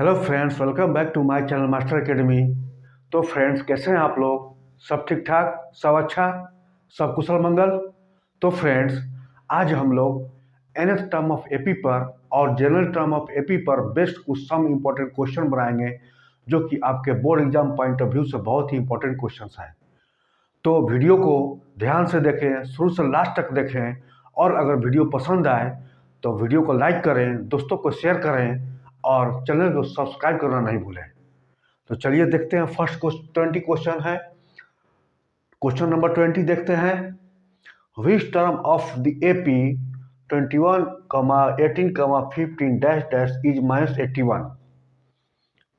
Hello friends, welcome back to my channel master academy. तो friends, कैसे हैं आप लोग? सब ठीक ठाक, सब अच्छा, सब कुशल मंगल। तो फ्रेंड्स, आज हम लोग एनएथ टर्म ऑफ एपी पर और जनरल टर्म ऑफ एपी पर बेस्ट कुछ सम इम्पोर्टेंट क्वेश्चन बनाएंगे, जो कि आपके board exam point of view से बहुत ही इंपॉर्टेंट क्वेश्चन हैं। तो वीडियो को ध्यान से देखें, शुरू से लास्ट तक देखें, और अगर वीडियो पसंद आए तो वीडियो को लाइक करें, दोस्तों को शेयर करें और चैनल को सब्सक्राइब करना नहीं भूलें। तो चलिए देखते हैं। फर्स्ट 20 क्वेश्चन है। क्वेश्चन नंबर 20 देखते हैं। Which term of the AP 21, 18, 15 dash dash is -81।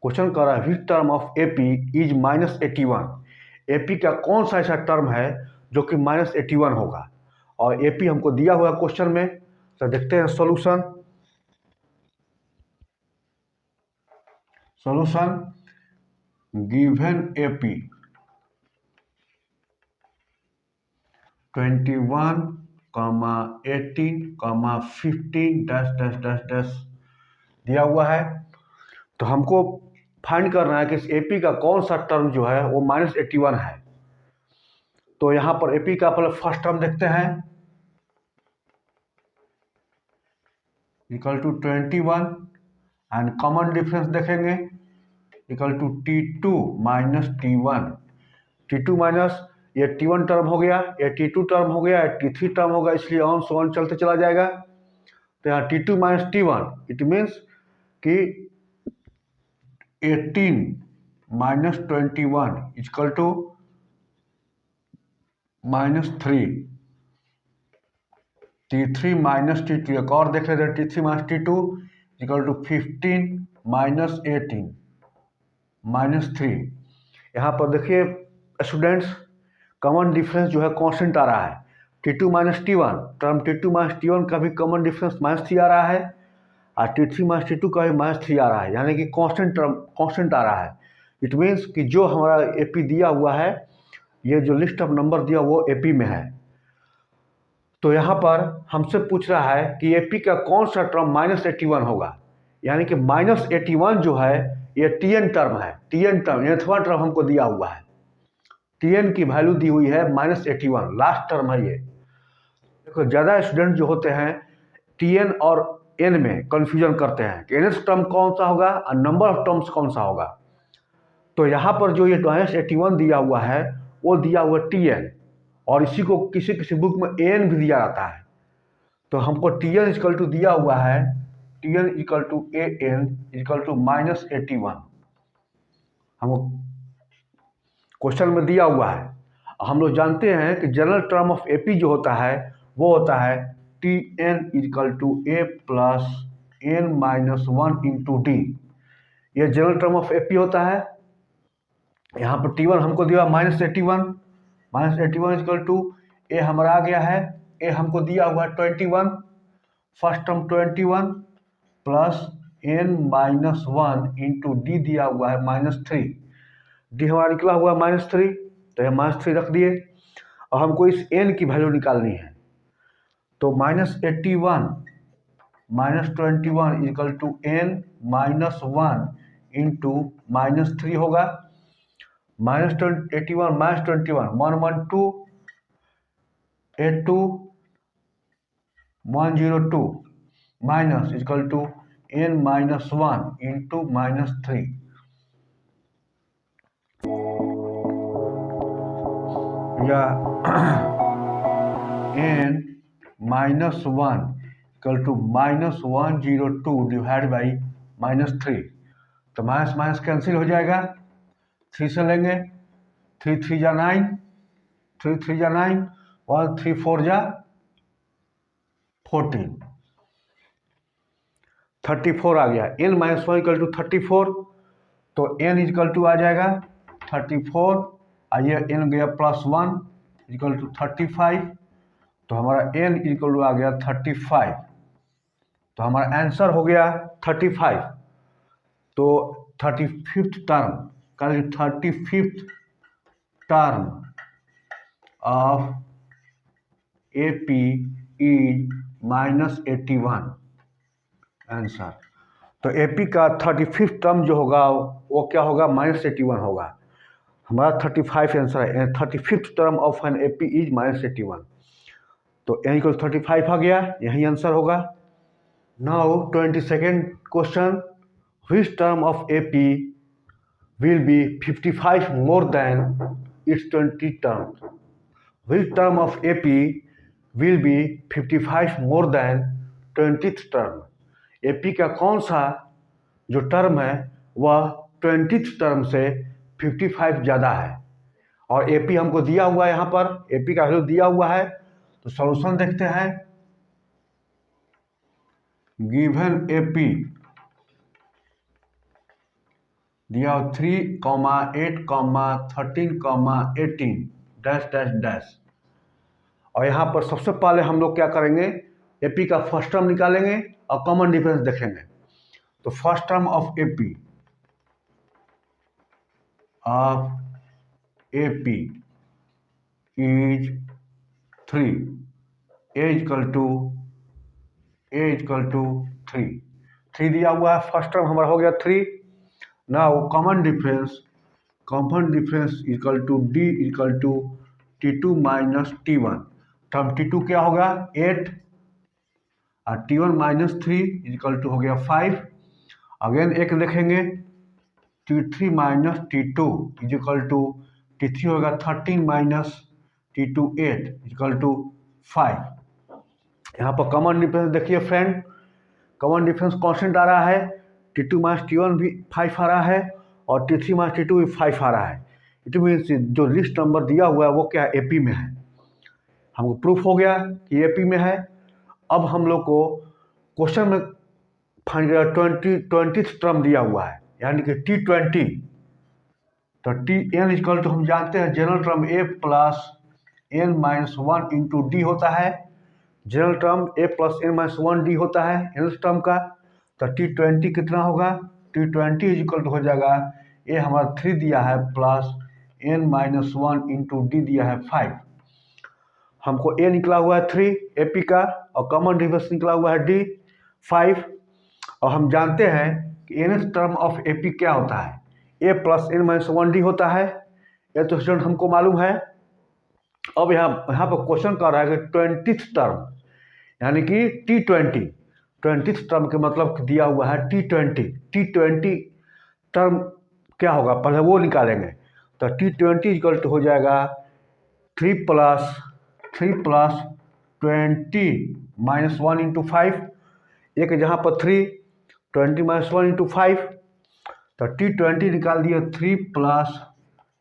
Question कर रहा है which term of AP is -81। AP का कौन सा ऐसा टर्म है जो कि -81 होगा, और एपी हमको दिया हुआ क्वेश्चन में। तो देखते हैं solution. Given AP 21, 18, 15 dash dash dash dash दिया हुआ है। तो हमको फाइंड करना है कि इस एपी का कौन सा टर्म जो है वो -81 है। तो यहाँ पर एपी का पहले फर्स्ट टर्म देखते हैं, equal to 21, and common difference देखेंगे, equal to T2 minus T1। T2 minus ये T1 टर्म हो गया, ये T2 टर्म हो गया, ये T3 टर्म होगा, इसलिए ऑन सो ऑन चलते चला जाएगा। तो यहाँ T2 minus T1 it means कि 18 minus 21 equal to -3। T3 minus T2 एक और देख लेते हैं, T3 minus T2 equal to 15 minus 18 -3। यहाँ पर देखिए स्टूडेंट्स, कॉमन डिफरेंस जो है कांस्टेंट आ रहा है। T2 minus T1 term, T2 minus T1 का भी कॉमन डिफरेंस -3 आ रहा है, और T3 माइनस T2 का भी -3 आ रहा है, यानी कि कांस्टेंट टर्म कांस्टेंट आ रहा है। इट मीन्स कि जो हमारा एपी दिया हुआ है, ये जो लिस्ट ऑफ नंबर दिया वो एपी में है। तो यहाँ पर हमसे पूछ रहा है कि एपी का कौन सा टर्म -81 होगा, यानी कि -81 जो है ये टीएन टर्म है। टीएन टर्म एथवा टर्म हमको दिया हुआ है, टीएन की वैल्यू दी हुई है -81, लास्ट टर्म है ये। देखो ज़्यादा स्टूडेंट जो होते हैं टीएन और एन में कंफ्यूजन करते हैं कि एनएस टर्म कौन सा होगा और नंबर ऑफ टर्म्स कौन सा होगा। तो यहाँ पर जो ये -81 दिया हुआ है वो दिया हुआ टीएन, और इसी को किसी किसी बुक में एन भी दिया जाता है। तो हमको टीएन इक्वल टू दिया हुआ है, t n equal to a n equal to -81 हमको क्वेश्चन में दिया हुआ है। हम लोग जानते हैं कि जनरल टर्म ऑफ एपी जो होता है वो होता है t N equal to A plus N minus 1 into d. ये जनरल टर्म ऑफ एपी होता है। यहाँ पर T1 हमको दिया -81 इक्वल टू ए हमारा आ गया है, ए हमको दिया हुआ है 21, first term 21 plus N minus 1 into d दिया हुआ है -3। डी हमारा निकला हुआ -3, तो यह -3 रख दिए, और हमको इस एन की वैल्यू निकालनी है। तो -81 -21 equal to N minus 1 into -3 होगा। -81 -21 112 82 102 minus equal to n minus 1 into -3। या n minus 1 equal to -102 divide by -3। तो माइनस माइनस कैंसिल हो जाएगा, 3 से लेंगे, 3 3 जा 9, 3 3 जा 9, 1 3 4 जा 14, 34 आ गया। n माइनस 1 इक्वल टू 34, तो n इक्वल टू आ जाएगा 34, आइए n गया +1 इक्वल टू 35, तो हमारा n इक्वल टू आ गया 35। तो हमारा आंसर हो गया 35। तो 35th टर्म का 35th term of AP is -81 answer. तो एपी का 35 टर्म जो होगा वो क्या होगा, -81 होगा। हमारा 35 आंसर है। 35th term of an AP is -81, तो n = 35 आ गया, यही आंसर होगा। Now 22nd question, which term of AP will be 55 more than its 20 terms? Which term of AP will be 55 more than 20th term? AP का कौन सा जो term है वह 20th टर्म से 55 ज़्यादा है, और AP हमको दिया हुआ है, यहाँ पर AP का वैल्यू दिया हुआ है। तो सॉल्यूशन देखते हैं। गिवन AP दिया 3, 8, 13, 18 डैश डैश डैश। और यहाँ पर सबसे पहले हम लोग क्या करेंगे, एपी का फर्स्ट टर्म निकालेंगे और कॉमन डिफरेंस देखेंगे। तो first term of AP is 3, A equal to 3 दिया हुआ है। फर्स्ट टर्म हमारा हो गया 3। Now common difference equal to D equal to T2 minus T1। Term T2 क्या होगा 8 और T1 माइनस 3 इक्वल टू हो गया 5। अगेन एक देखेंगे, T3 minus T2 equal to T3 होगा 13 माइनस T2 8 इक्वल टू 5। यहाँ पर कॉमन डिफरेंस देखिए फ्रेंड, कॉमन डिफरेंस कांस्टेंट आ रहा है। T2 माइनस T1 भी 5 आ रहा है और T3 माइनस T2 भी 5 आ रहा है। इट मीन्स जो लिस्ट नंबर दिया हुआ है वो क्या एपी में है। हमको प्रूफ हो गया कि एपी में है। अब हम लोग को क्वेश्चन में 20th टर्म दिया हुआ है, यानी कि T20। तो Tn इक्वल टू हम जानते हैं general term a plus n minus 1 into D होता है। General term a plus n minus 1 D होता है nth टर्म का। तो T20 कितना होगा, T20 इक्वल टू हो जाएगा, ए हमारा 3 दिया है plus n minus 1 into d दिया है 5। हमको ए निकला हुआ है 3 एपी का, और कॉमन डिफरेंस निकला हुआ है डी 5। और हम जानते हैं कि nth टर्म ऑफ एपी क्या होता है, ए प्लस n माइनस 1 डी होता है। ये तो स्टूडेंट हमको मालूम है। अब यहाँ पर क्वेश्चन कर रहा है कि 20th टर्म यानी कि T20 टर्म के मतलब दिया हुआ है T20 टर्म क्या होगा, पहले वो निकालेंगे। तो T20 इक्वल टू हो जाएगा 3 प्लस 20 माइनस 1 इंटू 5। एक जहाँ पर 20 माइनस 1 इंटू 5, तो T20 निकाल दिया 3 प्लस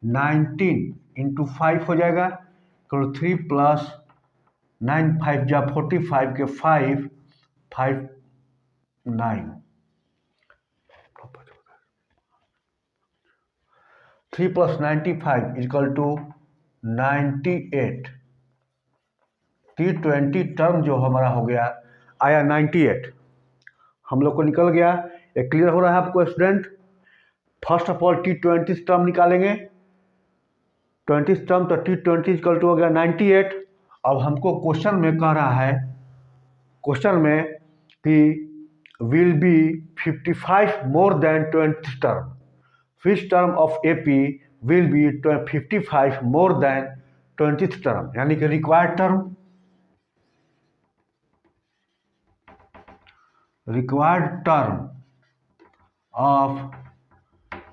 19 इंटू 5 हो जाएगा। तो 3 प्लस 9 5 जा 45 के 5 5 9 3 plus 95 equal to 98। T20 term जो हमारा हो गया आया 98, हम लोग को निकल गया। ये क्लियर हो रहा है आपको student. First of all T20 term निकालेंगे, 20 टर्म, तो T20 इक्वल टू हो गया 98। अब हमको क्वेश्चन में कह रहा है, क्वेश्चन में कि will be 55 more than 20 term. Which term of AP will be 55 more than 20th term, यानी कि required term of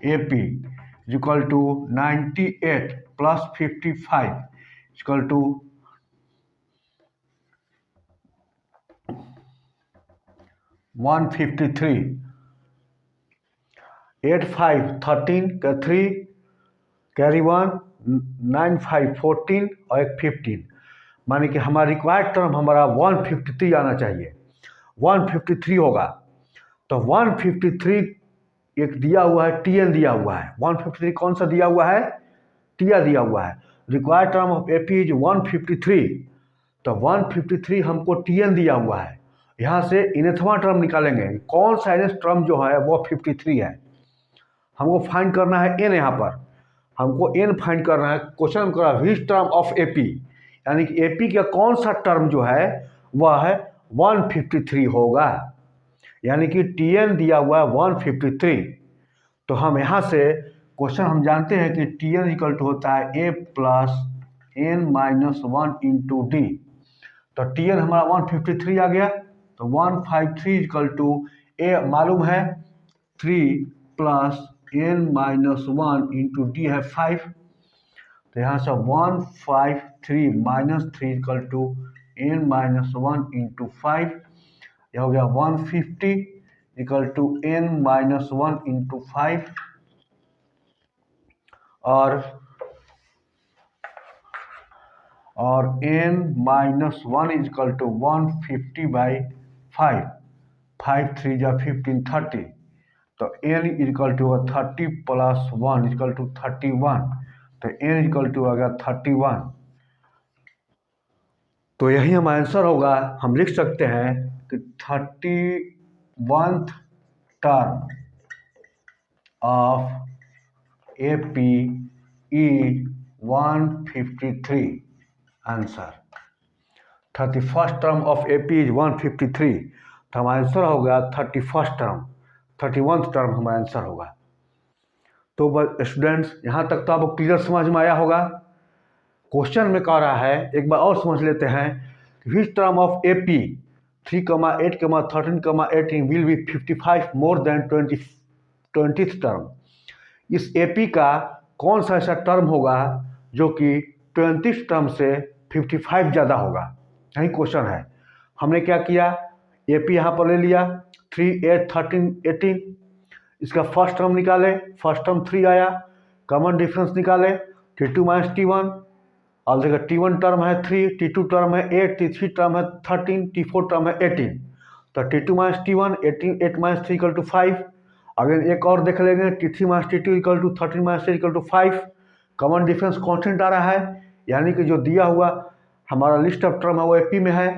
AP equal to 98 plus 55 equal to 153। 8 5 13 का 3 कैरी 1 9 5 14 और एक 15, माने कि हमारा रिक्वायर्ड टर्म हमारा 153 आना चाहिए। 153 होगा। तो 153 एक दिया हुआ है, Tn दिया हुआ है। 153 कौन सा दिया हुआ है, Tn दिया हुआ है। Required term of AP is 153। तो 153 हमको Tn दिया हुआ है। यहाँ से इनथवा टर्म निकालेंगे, कौन सा nth टर्म जो है वो 53 है। हमको फाइंड करना है n, यहाँ पर हमको n फाइंड करना है। क्वेश्चन कर रहा है विच टर्म ऑफ एपी, यानी कि एपी का कौन सा टर्म जो है वह है 153 होगा। यानी कि Tn दिया हुआ है 153। तो हम यहाँ से क्वेश्चन हम जानते हैं कि Tn इक्वल टू होता है a plus n minus 1 into D. तो Tn हमारा 153 आ गया। तो 153 इक्वल टू a मालूम है 3 plus n minus 1 into D है 5। तो यहाँ से 153 minus 3 equal to n minus 1 into 5। यह हो गया 150 equal to n minus 1 into 5 और n minus 1 equal to 150 by 5। 5 3 जा 15 30। तो n इक्वल टू होगा 30 प्लस 1 इक्वल टू 31। तो n इक्वल टू आ गया 31। तो यही हमारा आंसर होगा। हम लिख सकते हैं कि 31th term of AP is 153 answer. 31st term of AP is 153। तो हमारा आंसर होगा 31st टर्म, 31th टर्म हमारा आंसर होगा। तो स्टूडेंट्स यहाँ तक तो आपको क्लियर समझ में आया होगा। क्वेश्चन में कह रहा है, एक बार और समझ लेते हैं, which term of AP 3, 8, 13, 18 will be 55 more than 20th term. इस AP का कौन सा ऐसा टर्म होगा जो कि 20th टर्म से 55 ज़्यादा होगा, यही क्वेश्चन है। हमने क्या किया, AP यहाँ पर ले लिया 3, 8, 13, 18। इसका फर्स्ट टर्म निकाले, फर्स्ट टर्म 3 आया, कॉमन डिफरेंस निकाले T2 माइनस T1। और देखो T1 टर्म है 3, T2 टर्म है 8, T3 टर्म है 13, T4 टर्म है 18। तो T2 minus T1 18, 8 minus 3 equal to 5। अगर एक और देख लेंगे T3 minus T2 equal to 13 minus 3 equal to 5। Common difference constant आ रहा है, यानी कि जो दिया हुआ हमारा लिस्ट ऑफ टर्म है वो AP में है।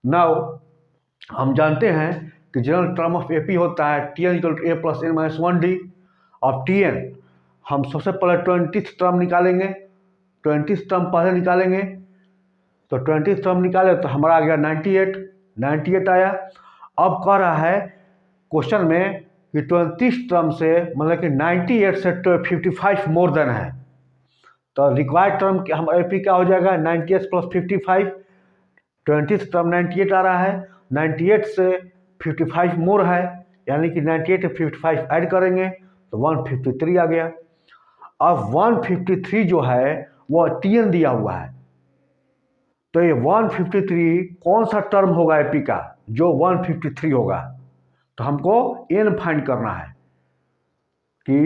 नाउ हम जानते हैं कि जनरल टर्म ऑफ AP होता है Tn equal to a plus n minus 1d। और Tn हम सबसे पहले 20th टर्म निकालेंगे, 20th टर्म पहले निकालेंगे। तो 20th टर्म निकाले तो हमारा आ गया 98 आया। अब कह रहा है क्वेश्चन में कि 20th टर्म से मतलब कि 98 से 55 मोर देन है। तो रिक्वायर्ड टर्म हम AP क्या हो जाएगा 98 प्लस 55। 20th टर्म 98 आ रहा है, 98 से 55 मोर है, यानी कि 98 से 55 ऐड करेंगे तो 153 आ गया। अब 153 जो है वो Tn दिया हुआ है। तो ये 153 कौन सा टर्म होगा AP का जो 153 होगा। तो हमको n फाइंड करना है कि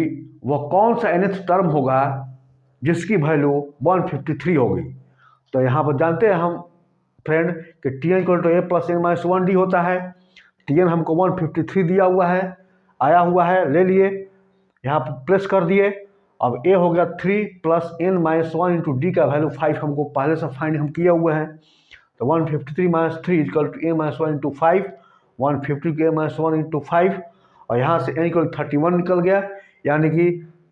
वो कौन सा nth टर्म होगा जिसकी वैल्यू 153 होगी। तो यहाँ पर जानते हैं हम फ्रेंड कि Tn equal to a plus n minus 1d होता है। Tn हमको 153 दिया हुआ है, आया हुआ है, ले लिए, यहाँ पर प्रेस कर दिए। अब a हो गया 3 plus n minus 1 into D का वैल्यू 5 हमको पहले से फाइंड हम किए हुए हैं। तो 153 minus 3 equal to a minus 1 into 5, 150 के a माइनस 1 इंटू 5 और यहाँ से n इक्वल 31 निकल गया, यानी कि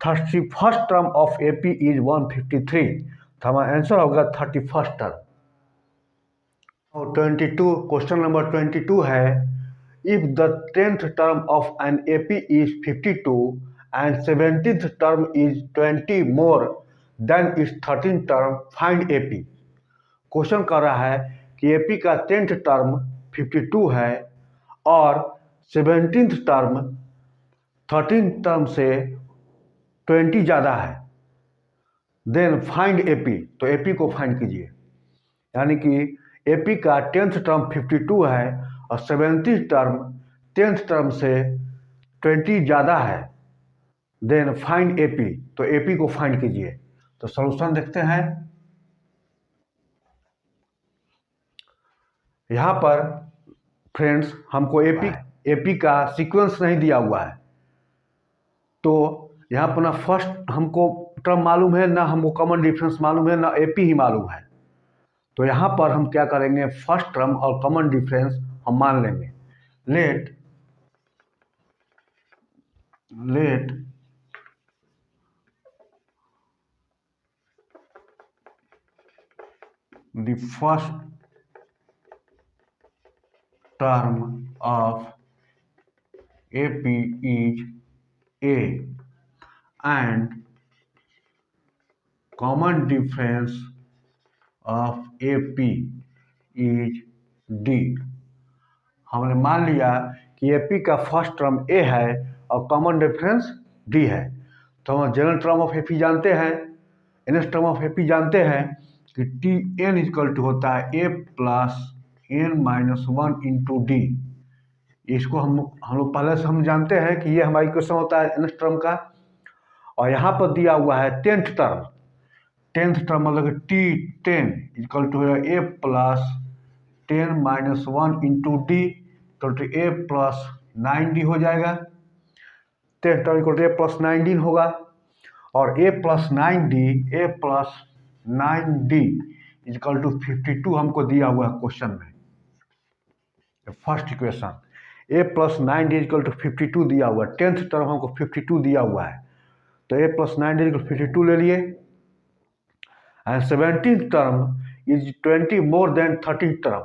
31st term of AP is 153। तो हमारा आंसर होगा 31st टर्म। और 22 क्वेश्चन नंबर 22 है, if the 10th term of an AP is 52 and 17th term is 20 more than its 13th term, find AP। Question कर रहा है कि AP का 10th टर्म 52 है और 17th टर्म 13th टर्म से 20 ज़्यादा है, देन फाइंड AP। तो AP को फाइंड कीजिए, यानी कि AP का 10th टर्म 52 है और 17th टर्म 10th टर्म से 20 ज़्यादा है, देन फाइंड AP। तो AP को फाइंड कीजिए। तो सॉल्यूशन देखते हैं। यहाँ पर फ्रेंड्स हमको AP का सीक्वेंस नहीं दिया हुआ है। तो यहाँ पर ना फर्स्ट हमको टर्म मालूम है, ना हमको कॉमन डिफरेंस मालूम है, ना AP ही मालूम है। तो यहाँ पर हम क्या करेंगे, फर्स्ट टर्म और कॉमन डिफरेंस हम मान लेंगे। Let the first term of AP is A and common difference of AP is D। हमने मान लिया कि AP का फर्स्ट टर्म A है और कॉमन डिफरेंस D है, तो हम जनरल टर्म ऑफ AP जानते हैं, nth टर्म ऑफ AP जानते हैं कि Tn इक्वल टू होता है A plus n minus 1 into D. इसको हम लोग पहले से हम जानते हैं कि ये हमारा इक्वेशन होता है nth टर्म का। और यहाँ पर दिया हुआ है टेंथ टर्म मतलब T10 इक्वल टू है A plus 10 minus 1 into D, तो A प्लस 9D हो जाएगा। Tenth term equal to A plus 9D होगा। और A plus 9D equal to 52 हमको दिया हुआ है क्वेश्चन में, first equation A plus 9D equal to 52 दिया हुआ है। टेंथ टर्म हमको 52 दिया हुआ है, तो A प्लस 9D इक्वल 52 ले लिए। And 17th term is 20 more than 13th term,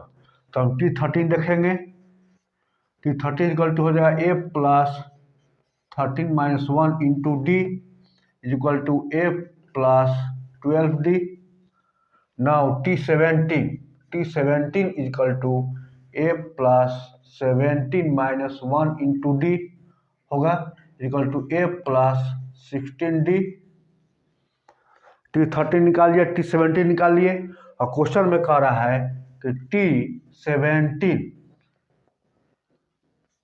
तो हम T13 देखेंगे। T13 इक्वल टू हो जाएगा A plus 13 minus 1 into D is equal to A plus 12D। Now T17 is equal to A plus 17 minus 1 into D होगा equal to A plus 16D। T13 निकाल लिया, T17 निकाल लिए, और question में कह रहा है कि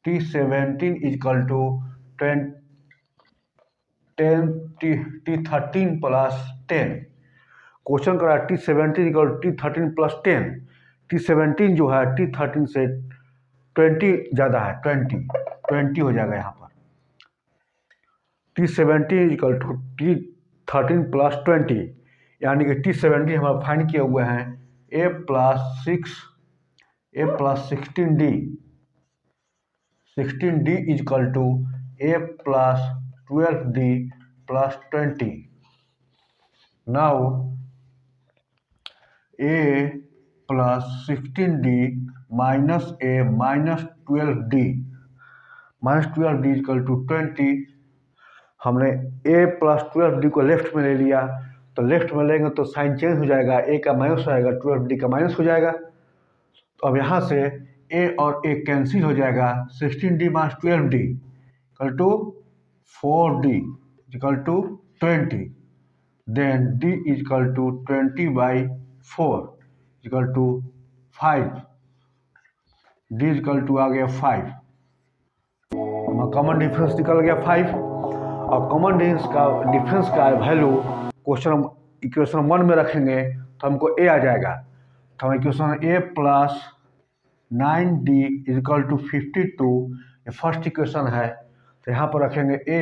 T17 equal to T13 plus 10। Question कर रहा है T17 equal to T13 plus 10। T17 जो है T13 से 20 ज़्यादा है, 20 हो जाएगा यहाँ पर। T17 equal to T13 plus 20, यानी कि T17 हमारा फाइंड किए हुए हैं A plus 16D equal to A plus 12D plus 20। Now A plus 16D minus A minus 12D equal to 20। हमने A प्लस 12D को लेफ्ट में ले लिया, तो लेफ्ट में लेंगे तो साइन चेंज हो जाएगा, A का माइनस हो जाएगा, 12D का माइनस हो जाएगा। तो अब यहाँ से A और A कैंसिल हो जाएगा, 16D minus 12D equal to 4D equal to 20। Then D equal to 20/4 equal to 5। D equal to आ गया 5, कॉमन डिफरेंस निकल गया 5। और कॉमन डिफरेंस का वैल्यू इक्वेशन 1 में रखेंगे तो हमको A आ जाएगा। तो हम equation A plus 9D equal to 52, ये फर्स्ट इक्वेशन है, तो यहाँ पर रखेंगे A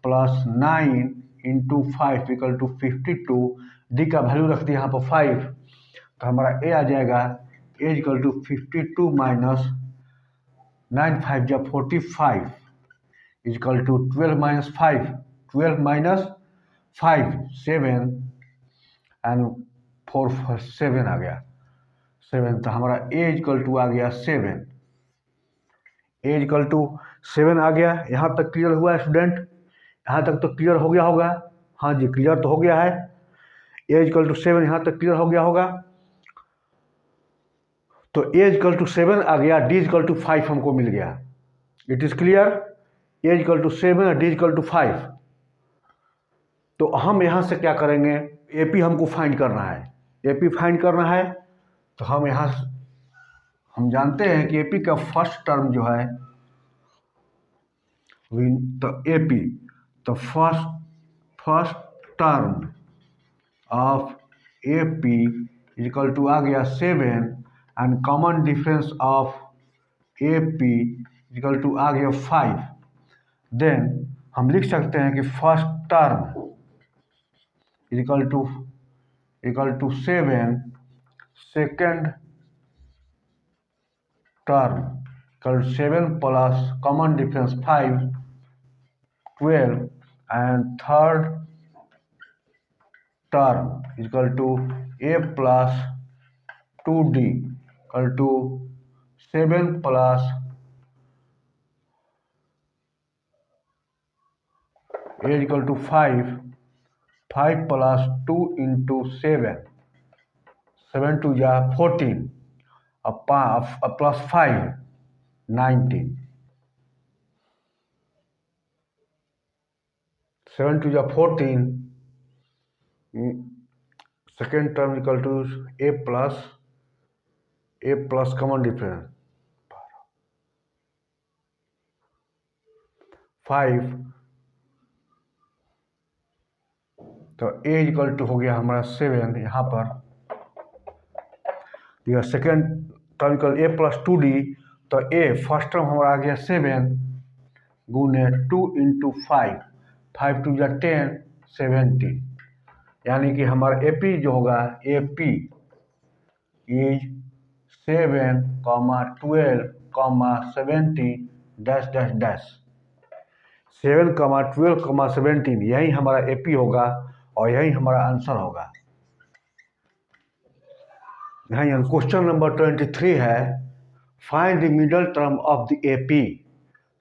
plus 9 into 5 equal to 52। D का वैल्यू रख दिया यहाँ पर 5, तो हमारा A आ जाएगा A इक्वल टू 52 माइनस 9 5 जब 45 इक्वल टू 12 माइनस 5 7 एंड 4 7 आ गया 7। तो हमारा A इक्वल टू आ गया 7। A इक्वल टू 7 आ गया। यहाँ तक क्लियर हुआ है स्टूडेंट? यहाँ तक तो क्लियर हो गया होगा? हाँ जी, क्लियर तो हो गया है। A इक्वल टू 7 यहाँ तक क्लियर हो गया होगा। तो A इक्वल टू 7 आ गया, D इक्वल टू 5 हमको मिल गया। It is clear? A equal to 7 और D इक्वल टू 5। तो हम यहाँ से क्या करेंगे, AP हमको फाइंड करना है। AP फाइंड करना है तो हम यहाँ हम जानते हैं कि AP का फर्स्ट टर्म जो है तो AP तो first term of AP equal to आ गया 7 and common difference of AP equal to आ गया 5। देन हम लिख सकते हैं कि first term equal to 7, second term equal 7 plus common difference 5 12 and third term equal to A plus 2D equal to 7 plus a equal to 5, 5 plus 2 into 7, 7 टू जा 14, अब प्लस 5 19, 7 टू जा 14, second term equal to A plus common difference 5, तो ए equal to हो गया हमारा 7 यहाँ पर, यह सेकेंड टर्म इक्वल ए प्लस 2d, तो ए फर्स्ट टर्म हमारा आ गया 7 गुने 2 इंटू 5, 5 टू जा 10, 70, यानी कि हमारा ए पी जो होगा A P is 7, 12, 70 dash dash dash, 7, 12, 17, यही हमारा ए पी होगा और यही हमारा आंसर होगा। यहाँ क्वेश्चन नंबर 23 है, find the middle term of the A P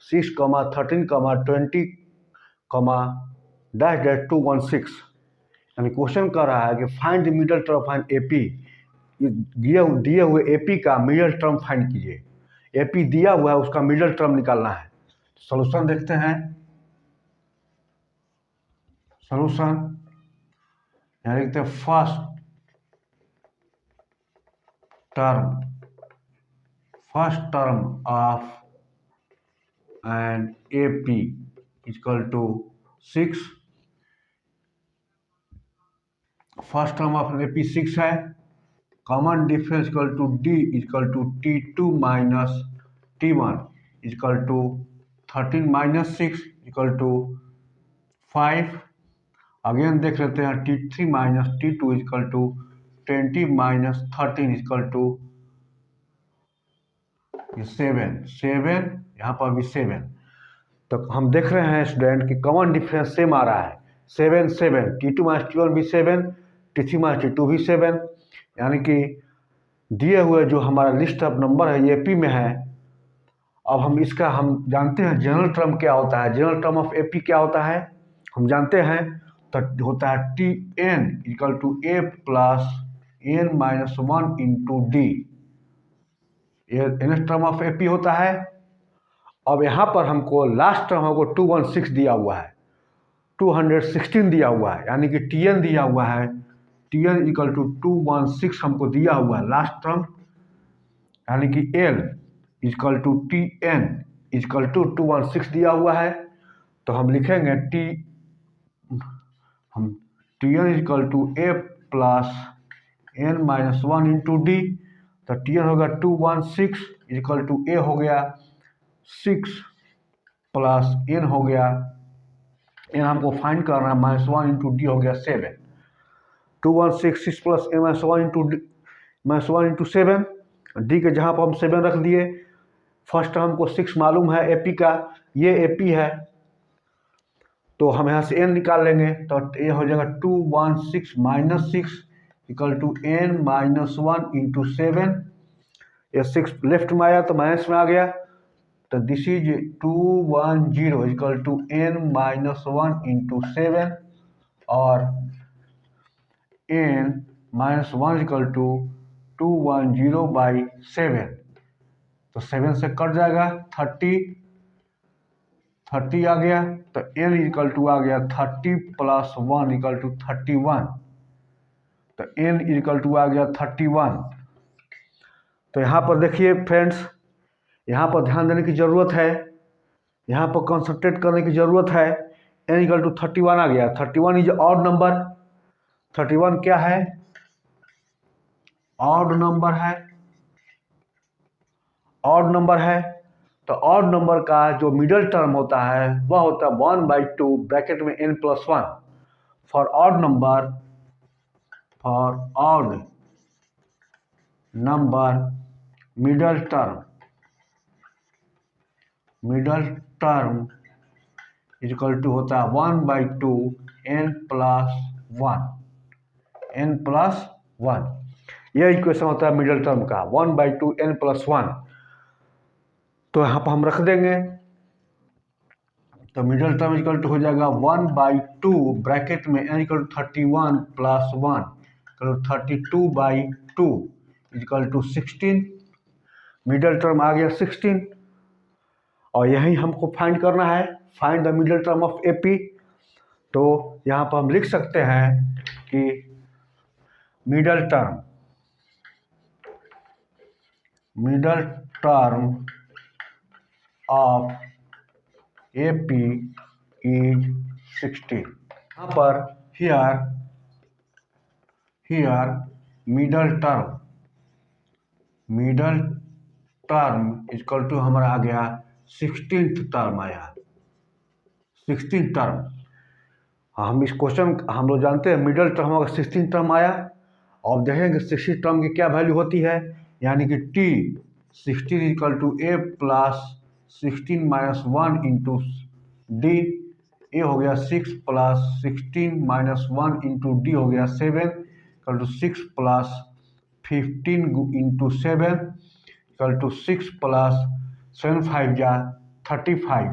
6, 13, 20, dash dash 216, यानी क्वेश्चन कर रहा है कि find the middle term of A P, दिए हुए ए पी का मिडल टर्म फाइंड कीजिए। ए पी दिया हुआ है, उसका मिडल टर्म निकालना है। सॉल्यूशन देखते हैं। सॉल्यूशन यहाँ लिखते हैं first term of an A P equal to 6, first term of an A P 6 है, common difference equal to D equal to T2 minus T1 equal to 13 minus 6 equal to 5, again देख लेते हैं T3 minus T2 equal to 20 minus 13 equal to 7, यहाँ पर भी 7, तो हम देख रहे हैं स्टूडेंट कि कॉमन डिफरेंस सेम आ रहा है, 7 7, T2 माइनस T1 भी 7, T3 माइनस T2 भी 7, यानी कि दिए हुए जो हमारा लिस्ट ऑफ नंबर है ये पी में है। अब हम जानते हैं जनरल टर्म क्या होता है, general term of A P क्या होता है हम जानते हैं, तो होता है t N equal to A plus N minus 1 into d, ये n term of A P होता है। अब यहाँ पर हमको लास्ट टर्म हमको 216 दिया हुआ है, 216 दिया हुआ है, यानी कि टी एन दिया हुआ है, टी एन इक्वल टू 216 हमको दिया हुआ है लास्ट टर्म, यानी कि L equal to T N equal to 216 दिया हुआ है, तो हम लिखेंगे T N equal to A plus N minus 1 into D, तो टी एन होगा 216 इक्वल टू ए हो गया 6 प्लस एन हो गया, एन हमको फाइंड करना है, माइनस 1 इंटू डी हो गया 7, 216 6 plus N minus 1 into 7, D के जहाँ पर हम 7 रख दिए, फर्स्ट हमको 6 मालूम है ए पी का, ये ए पी है, तो हम यहाँ से एन निकाल लेंगे, तो ये हो जाएगा 216 minus 6 equal to N minus 1 into 7, ये 6 लेफ्ट में आया तो माइनस में आ गया, तो this is 210 equal to N minus 1 into 7 और N minus 1 equal to 210 by 7, तो 7 से कट जाएगा 30 आ गया, तो एन इक्वल टू आ गया 30 प्लस 1 इक्वल टू 31, तो एन इक्वल टू आ गया 31। तो यहाँ पर देखिए फ्रेंड्स, यहाँ पर ध्यान देने की ज़रूरत है, यहाँ पर कंसंट्रेट करने की ज़रूरत है। एन इक्वल टू 31 आ गया, 31 इज ऑड नंबर, 31 क्या है, ऑड नंबर है, ऑड नंबर है, तो ऑड नंबर का जो मिडल टर्म होता है वह होता है 1/2 ब्रैकेट में n plus 1 for odd number, middle term equal to होता है 1/2 n प्लस 1, यह इक्वेशन होता है मिडल टर्म का 1/2 n प्लस 1। तो यहाँ पर हम रख देंगे तो मिडल टर्म इक्वल टू हो जाएगा 1/2 ब्रैकेट में n इक्वल टू 31 प्लस 1 करो 32/2 इक्वल टू 16। मिडल टर्म आ गया 16 और यही हमको फाइंड करना है, find the middle term of AP। तो यहाँ पर हम लिख सकते हैं कि middle term of AP is 16। यहाँ पर here middle term equal to हमारा आ गया 16th टर्म आया, 16th टर्म। हम इस क्वेश्चन हम लोग जानते हैं मिडल टर्म अगर 16th टर्म आया और देखेंगे 16th टर्म की क्या वैल्यू होती है, यानी कि T 16 equal to A plus 16 minus 1 into D। A हो गया 6 प्लस 16 माइनस 1 इंटू D हो गया 7 equal to 6 plus 15 into 7 equal to 6 plus 7 5 जा 35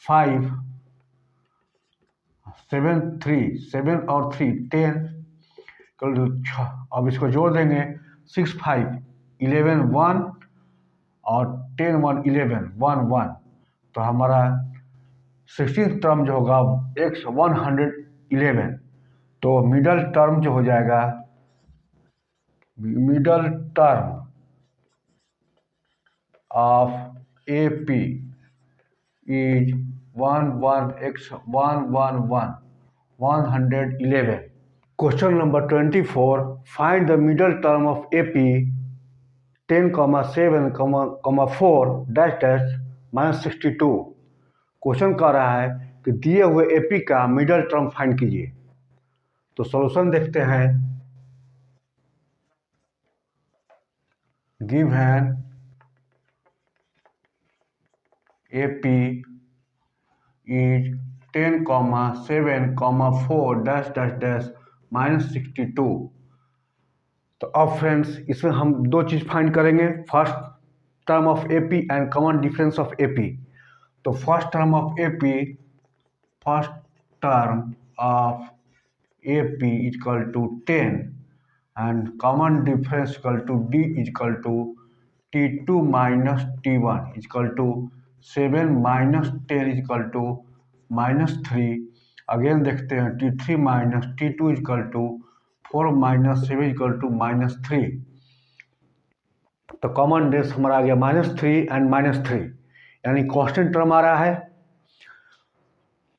5 7 3 7 और 3 10 इक्वल टू 6। अब इसको जोड़ देंगे 6 5 11 1 और 10 1 11 1 1। तो हमारा 16th टर्म जो होगा x 111। तो मिडल टर्म जो हो जाएगा, middle term of AP is 111 111। Question number 24, find the middle term of AP 10, 7, 4 dash dash -62। Question कह रहा है कि दिए हुए AP का मिडल टर्म फाइंड कीजिए। तो सॉल्यूशन देखते हैं। Given AP is 10, 7, 4 dash dash dash -62। तो अब फ्रेंड्स इसमें हम दो चीज़ फाइंड करेंगे, first term of AP and common difference of AP। तो first term of AP equal to 10 and common difference equal to D equal to T2 minus T1 equal to 7 minus 10 equal to -3। Again देखते हैं T3 minus T2 equal to 4 minus 7 equal to -3। तो common difference हमारा आ गया -3 and -3, यानी constant term आ रहा है।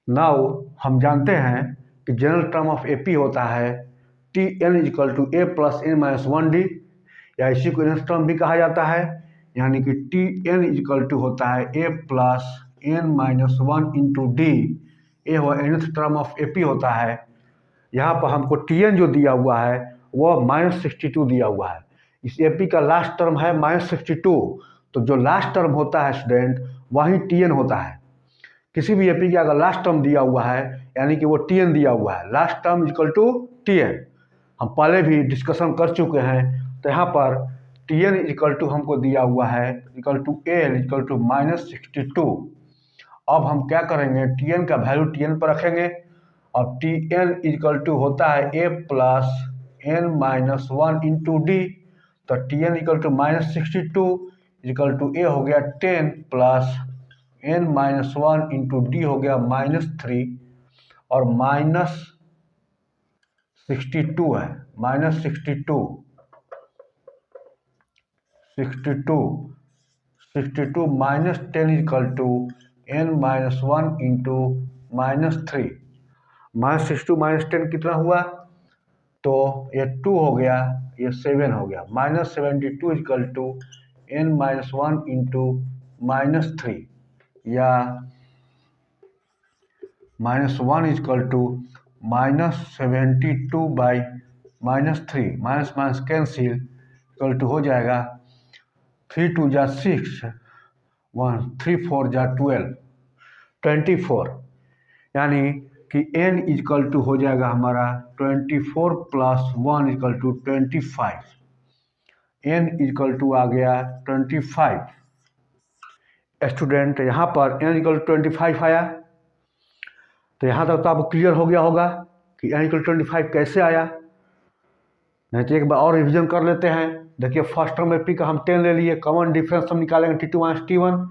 Now हम जानते हैं कि जनरल टर्म ऑफ AP होता है Tn equal to A plus n minus 1D, या इसी को nth टर्म भी कहा जाता है, यानी कि Tn इक्वल टू होता है A plus n minus 1 into D। ये हुआ nth टर्म ऑफ AP होता है। यहाँ पर हमको Tn जो दिया हुआ है वह -62 दिया हुआ है। इस AP का लास्ट टर्म है -62। तो जो लास्ट टर्म होता है स्टूडेंट वही Tn होता है। किसी भी AP का अगर लास्ट टर्म दिया हुआ है यानी कि वो Tn दिया हुआ है, last term equal to Tn। हम पहले भी डिस्कशन कर चुके हैं। तो यहाँ पर Tn इक्वल टू हमको दिया हुआ है equal to L equal to -62। अब हम क्या करेंगे, Tn का वैल्यू Tn पर रखेंगे और Tn इक्वल टू होता है A plus n minus 1 into D। तो Tn equal to -62 equal to A हो गया 10 plus n minus 1 into D हो गया -3 और -62 है, -62 minus 10 equal to n minus 1 into -3। -62 minus 10 कितना हुआ, तो ये 2 हो गया, ये 7 हो गया। -72 equal to n minus 1 into -3, या -1 equal to -72 by -3, minus minus cancel equal to हो जाएगा 3 2 जा 6 1 3 4 जा 12 24, यानी कि n इक्वल टू हो जाएगा हमारा 24 plus 1 equal to 25। n equal to आ गया 25। स्टूडेंट यहाँ पर n इक्वल टू 25 आया। तो यहाँ तक तो आपको क्लियर हो गया होगा कि n = 25 कैसे आया। नहीं तो एक बार और रिविजन कर लेते हैं। देखिए फर्स्ट टर्म एपी का हम 10 ले लिए, कॉमन डिफरेंस हम निकालेंगे T2 - T1,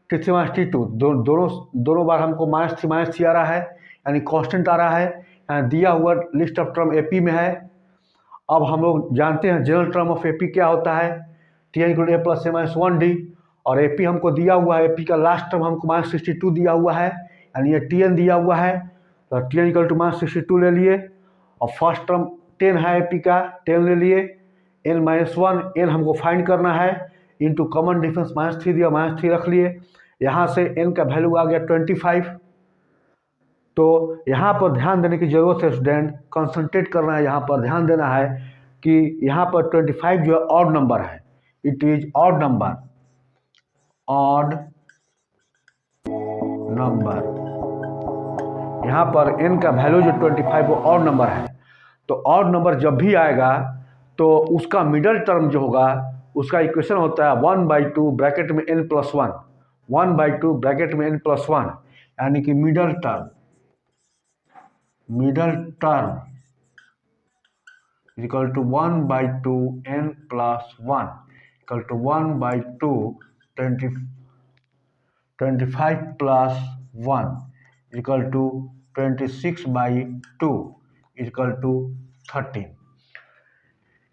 T3 - T2, दोनों बार हमको -3 आ रहा है, यानी कांस्टेंट आ रहा है। यहाँ दिया हुआ लिस्ट ऑफ टर्म एपी में है। अब हम लोग जानते हैं जनरल टर्म ऑफ एपी क्या होता है, Tn = a + a - 1d, और एपी हमको दिया हुआ है, एपी का लास्ट टर्म हमको -62 दिया हुआ है, यानी ये Tn दिया हुआ है, तो Tn = -62 ले लिए। और फर्स्ट टर्म 10 है एपी का, 10 ले लिए, n - 1, n हमको फाइंड करना है, इंटू कॉमन डिफरेंस -3 दिया, -3 रख लिए। यहाँ से n का वैल्यू आ गया 25। तो यहाँ पर ध्यान देने की ज़रूरत है स्टूडेंट, कंसंट्रेट करना है, यहाँ पर ध्यान देना है कि यहाँ पर 25 जो है ऑड नंबर है, it is odd number, odd number. यहाँ पर n का वैल्यू जो 25 वो ऑड नंबर है। तो ऑड नंबर जब भी आएगा तो उसका मिडल टर्म जो होगा उसका इक्वेशन होता है 1/2 ब्रैकेट में n + 1, 1/2 ब्रैकेट में n + 1, यानी कि middle term equal to 1/2 n + 1 equal to 1/2 25 + 1 equal to 26/2 equal to 13।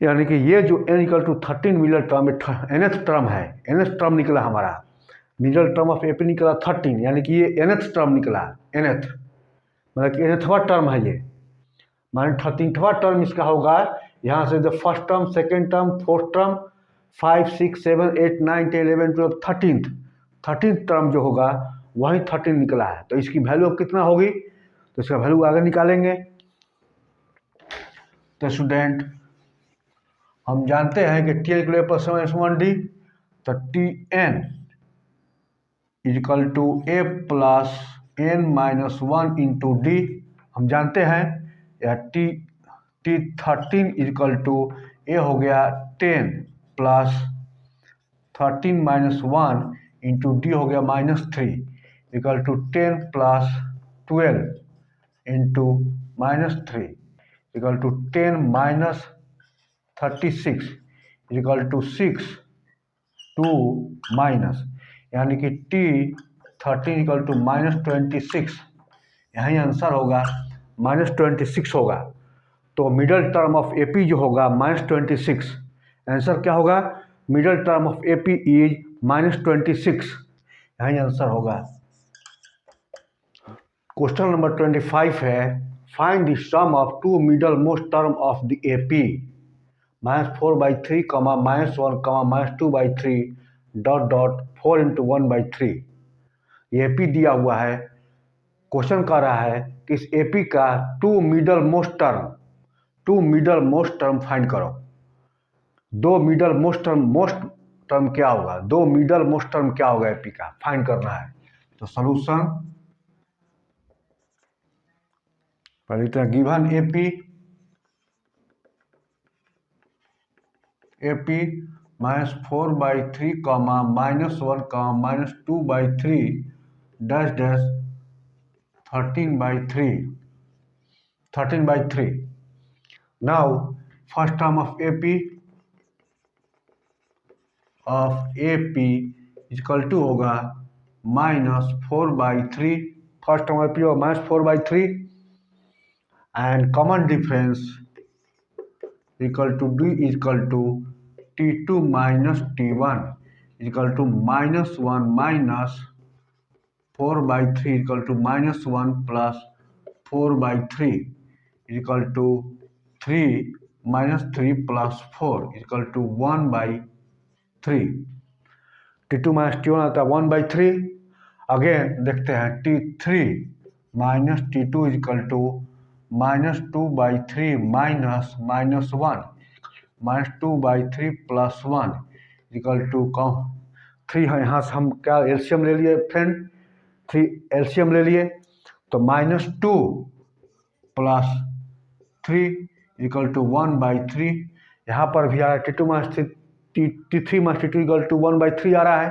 यानी कि ये जो n = 13 middle term nth term है, nth टर्म निकला हमारा, मिडल टर्म ऑफ एपी निकला 13, यानी कि ये nth टर्म निकला, nth मतलब कि nthवा टर्म है ये, माने 13वां टर्म इसका होगा। यहाँ से the first term, second term, fourth term, 5, 6, 7, 8, 9, 10, 11, 12, 13th term जो होगा वही 13 निकला है। तो इसकी वैल्यू अब कितना होगी, तो इसका वैल्यू आगे निकालेंगे। तो स्टूडेंट हम जानते हैं कि Tn = a + a - 1d, तो Tn = a + n - 1 × d हम जानते हैं, या T13 = a हो गया 10 + 13 - 1 × d हो गया -3 equal to 10 + 12 × -3 equal to 10 - 36 equal to 6 2 minus, यानी कि T13 = -26, यही आंसर होगा, -26 होगा। तो मिडल टर्म ऑफ एपी जो होगा -26, आंसर क्या होगा, middle term of AP is -26, यही आंसर होगा। क्वेश्चन नंबर 25 है, find the sum of two middle most term of the AP, -4/3, -1, -2/3 4 × 1/3। ये एपी दिया हुआ है, क्वेश्चन कर रहा है कि इस एपी का two middle most term find करो। दो मिडल मोस्ट टर्म क्या होगा, दो मिडल मोस्ट टर्म क्या होगा एपी का, फाइंड करना है। तो सॉल्यूशन पहले तो given AP -4/3, -1, -2/3 13/3। Now first term of AP equal to होगा -4/3, फर्स्ट टर्म AP होगा -4/3, and common difference equal to D equal to T2 - T1 equal to -1 - 4/3 equal to -1 + 4/3 equal to 3 - 3 + 4 equal to 1/3। T2 - T1 आता है 1/3। Again देखते हैं T3 - T2 equal to -2/3 -1 -2/3 + 1 equal to 3 है। यहाँ से हम क्या एलसीएम ले लिए फ्रेंड, 3 एलसीएम ले लिए, तो -2 + 3 इक्वल टू 1/3। यहाँ पर भी आ रहा है T3 - T2 इक्वल टू 1/3 आ रहा है।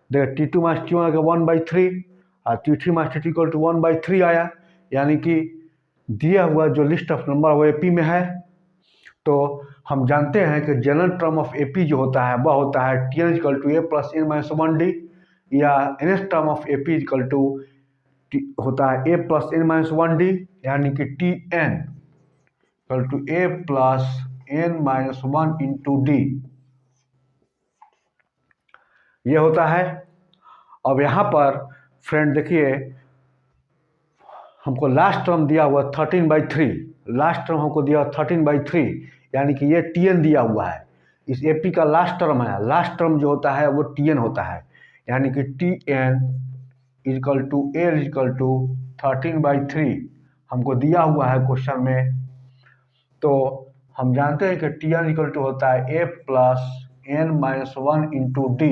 देखिए T2 - T1 का 1/3, और T3 minus T2 equal to 1/3 आया, यानी कि दिया हुआ जो लिस्ट ऑफ नंबर वो AP में है। तो हम जानते हैं कि जनरल टर्म ऑफ AP जो होता है वह होता है Tn equal to A plus n minus 1D, या nth term of AP equal to होता है A plus n minus 1D, यानी कि Tn equal to A plus n minus 1 into D, ये होता है। अब यहाँ पर फ्रेंड देखिए, हमको लास्ट टर्म दिया हुआ 13/3, लास्ट टर्म हमको दिया हुआ 13/3, यानी कि ये Tn दिया हुआ है। इस AP का लास्ट टर्म है, लास्ट टर्म जो होता है वो Tn होता है, यानी कि Tn equal to A equal to 13/3 हमको दिया हुआ है क्वेश्चन में। तो हम जानते हैं कि Tn इक्वल टू होता है A plus n minus 1 into D,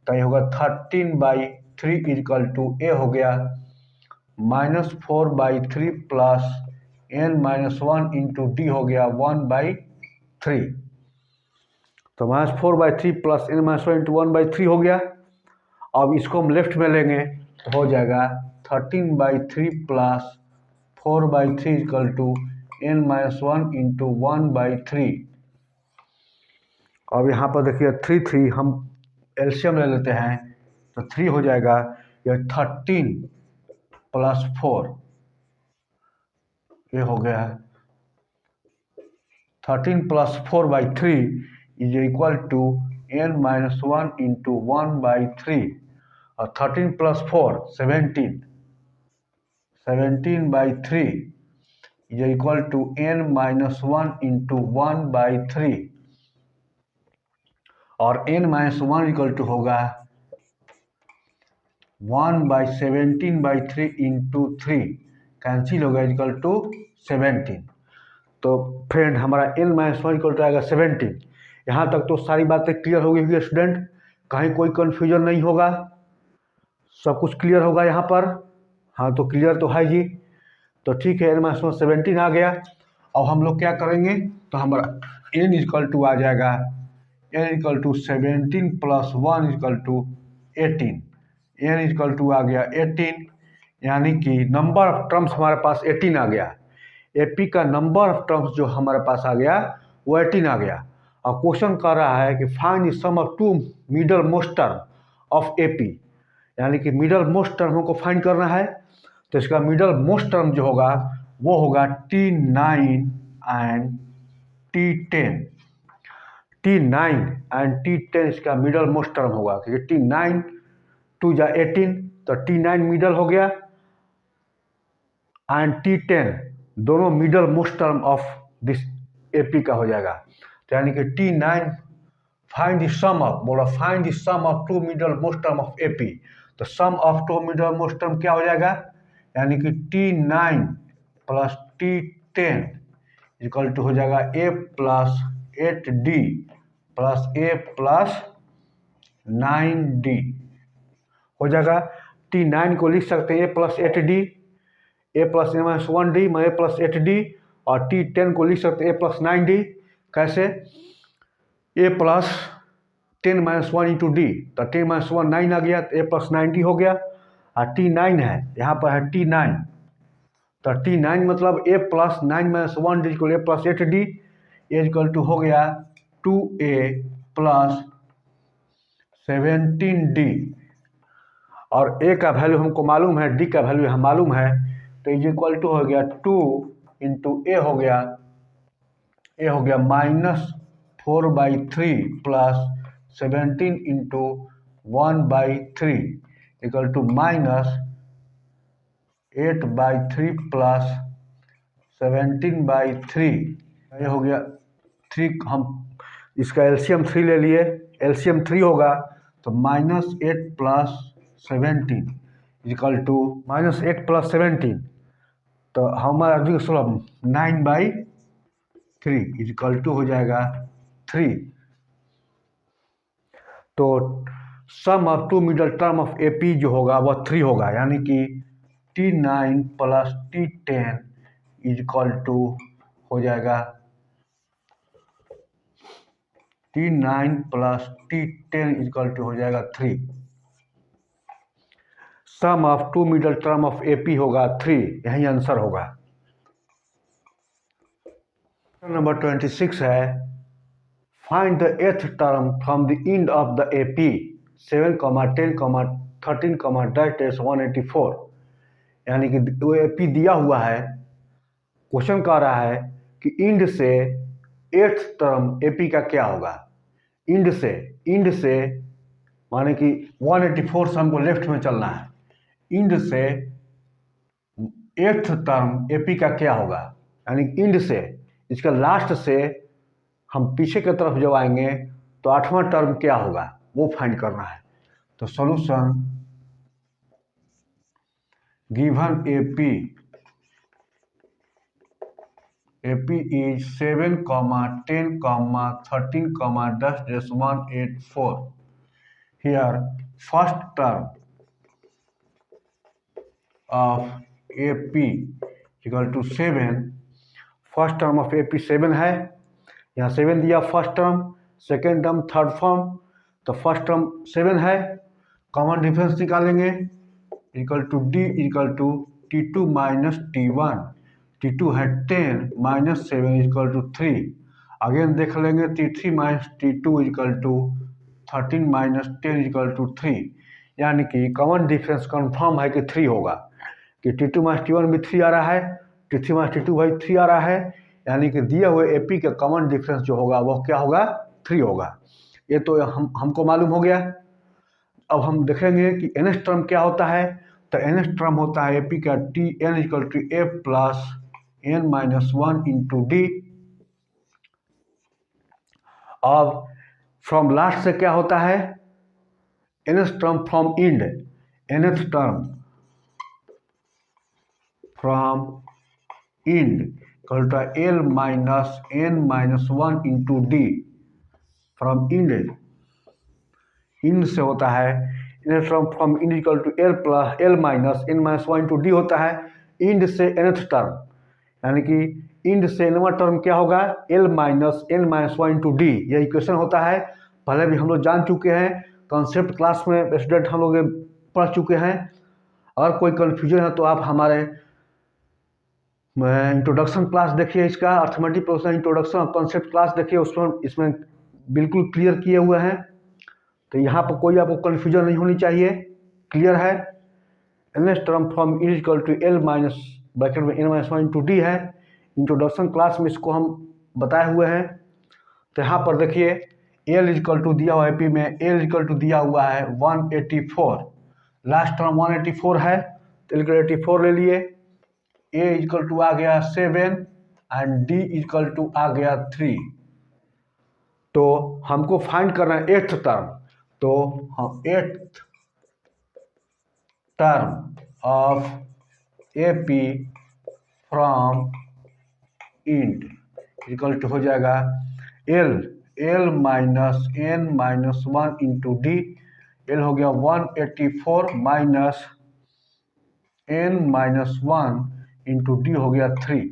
तो ये होगा 13/3 इक्वल टू A हो गया -4/3 plus n minus 1 into D हो गया 1/3। तो -4/3 प्लस n माइनस 1 इंटू 1/3 हो गया। अब इसको हम लेफ्ट में लेंगे तो हो जाएगा 13/3 plus 4/3 equal to n minus 1 into 1/3। अब यहाँ पर देखिए 3 हम एलसीएम ले लेते हैं, तो 3 हो जाएगा, यह 13 प्लस 4, ये हो गया 13 plus 4/3 is equal to n minus 1 into 1/3, और 13 plus 4 17, 17/3 is equal to n minus 1 into 1/3, और n माइनस 1 इक्वल टू होगा 1/17/3 इंटू 3, कैंसिल होगा इक्वल टू 17। तो फ्रेंड हमारा n माइनस 1 इक्वल टू आएगा 17। यहाँ तक तो सारी बातें क्लियर हो गई स्टूडेंट, कहीं कोई कन्फ्यूजन नहीं होगा, सब कुछ क्लियर होगा यहाँ पर। हाँ तो क्लियर तो है जी। तो ठीक है, n माइनस 1 17 आ गया। अब हम लोग क्या करेंगे, तो हमारा n इक्वल टू आ जाएगा n equal to 17 plus 1 equal to 18, n equal to आ गया 18, यानी कि नंबर ऑफ टर्म्स हमारे पास 18 आ गया। AP का नंबर ऑफ टर्म्स जो हमारे पास आ गया वो 18 आ गया। और क्वेश्चन कर रहा है कि find the sum of two middle most term of AP, यानी कि मिडल मोस्ट टर्म हमको फाइंड करना है। तो इसका मिडल मोस्ट टर्म जो होगा वो होगा T9 and T10, T9 and T10 इसका मिडल मोस्ट टर्म होगा, क्योंकि T9 2 जा 18, तो T9 मिडल हो गया, एंड T10 दोनों middle most term of this AP का हो जाएगा। तो यानी कि T9 find the sum of, बोला find the sum of two middle most term of AP, तो sum of two middle most term क्या हो जाएगा, यानी कि T9 plus T10 equal to हो जाएगा A plus 8D plus A plus 9D हो जाएगा। T9 को लिख सकते हैं A plus 8D, A plus n minus 1D में A प्लस 8D, और T10 को लिख सकते हैं A प्लस 9D। कैसे, A plus 10 minus 1 into D, तो 10 माइनस 1 9 आ गया, तो A प्लस 9D हो गया। और T9 है, यहाँ पर है T9, तो T9 मतलब A plus 9 minus 1D equal A plus 8D, A equal to हो गया 2A प्लस 17D, और A का वैल्यू हमको मालूम है, D का वैल्यू हम मालूम है, तो इज इक्वल टू हो गया 2 इंटू A हो गया, A हो गया -4/3 plus 17 into 1/3 equal to -8/3 plus 17/3, ये हो गया 3। हम इसका एलसीएम 3 ले लिए, एलसीएम 3 होगा तो -8 प्लस 17 इक्वल टू -8 प्लस 17, तो हमारा जो सुलभ 9/3 इक्वल टू हो जाएगा 3। तो sum of two middle term of AP जो होगा वह 3 होगा, यानी कि T9 plus T10 equal to हो जाएगा T9 plus T10 equal to हो जाएगा 3। Sum of two middle term of AP होगा 3, यही आंसर होगा। नंबर 26 है find the eighth term from the end of the AP 7, 10, 13, dash 184। यानी कि वो AP दिया हुआ है, क्वेश्चन कह रहा है कि इंड से एथ टर्म AP का क्या होगा। इंड से माने कि 184 से हमको लेफ्ट में चलना है। इंड से एथ टर्म AP का क्या होगा, यानी इंड से इसका लास्ट से हम पीछे की तरफ जब आएंगे तो 8वां टर्म क्या होगा वो फाइंड करना है। तो solution given AP is 7, 10, 13, dash 184. Here first term of AP equal to 7। First term of AP 7 है, यहाँ 7 दिया first term, second term third form, तो फर्स्ट टर्म 7 है, कॉमन डिफरेंस निकालेंगे equal to D equal to T2 minus T1। T2 है 10 minus 7 equal to 3। Again देख लेंगे T3 minus T2 equal to 13 minus 10 equal to 3। यानी कि common difference confirm है कि 3 होगा, कि T2 माइनस T1 भी 3 आ रहा है, T3 माइनस T2 भाई 3 आ रहा है। यानी कि दिए हुए AP का कॉमन डिफरेंस जो होगा वह क्या होगा, 3 होगा। ये तो हमको मालूम हो गया। अब हम देखेंगे कि nth टर्म क्या होता है। तो nth टर्म होता है AP का Tn equal to F plus n minus 1 into D। अब फ्रॉम लास्ट से क्या होता है, nth term from end, nth term from end equal to L minus n minus 1 into D। From end से होता है nth term from end equal to L minus n minus 1 into D होता है end से nth term. यानी कि end से nवां term क्या होगा, L minus n minus 1 into D। यह इक्वेशन होता है, पहले भी हम लोग जान चुके हैं, कॉन्सेप्ट क्लास में स्टूडेंट हम लोग पढ़ चुके हैं। अगर कोई कन्फ्यूजन है तो आप हमारे इंट्रोडक्शन क्लास देखिए, इसका अर्थमेटिक प्रोसेस इंट्रोडक्शन और कॉन्सेप्ट क्लास देखिए, उसमें इसमें बिल्कुल क्लियर किए हुए हैं। तो यहाँ पर कोई आपको कन्फ्यूजन नहीं होनी चाहिए, क्लियर है। nth term from end equal to L minus bracket में n माइनस 1 इंटू D है। इंट्रोडक्शन क्लास में इसको हम बताए हुए हैं। तो यहाँ पर देखिए L इक्वल टू दिया हुआ है AP में, L इक्वल टू दिया हुआ है 184, लास्ट टर्म 184 है तो L 84 ले लिए। A इक्वल टू आ गया 7 एंड D इक्वल टू आ गया 3। तो हमको फाइंड करना है एथ टर्म। तो हम eighth term of AP from end equal to हो जाएगा L minus n minus 1 into D। L हो गया 184 माइनस n माइनस 1 इंटू D हो गया 3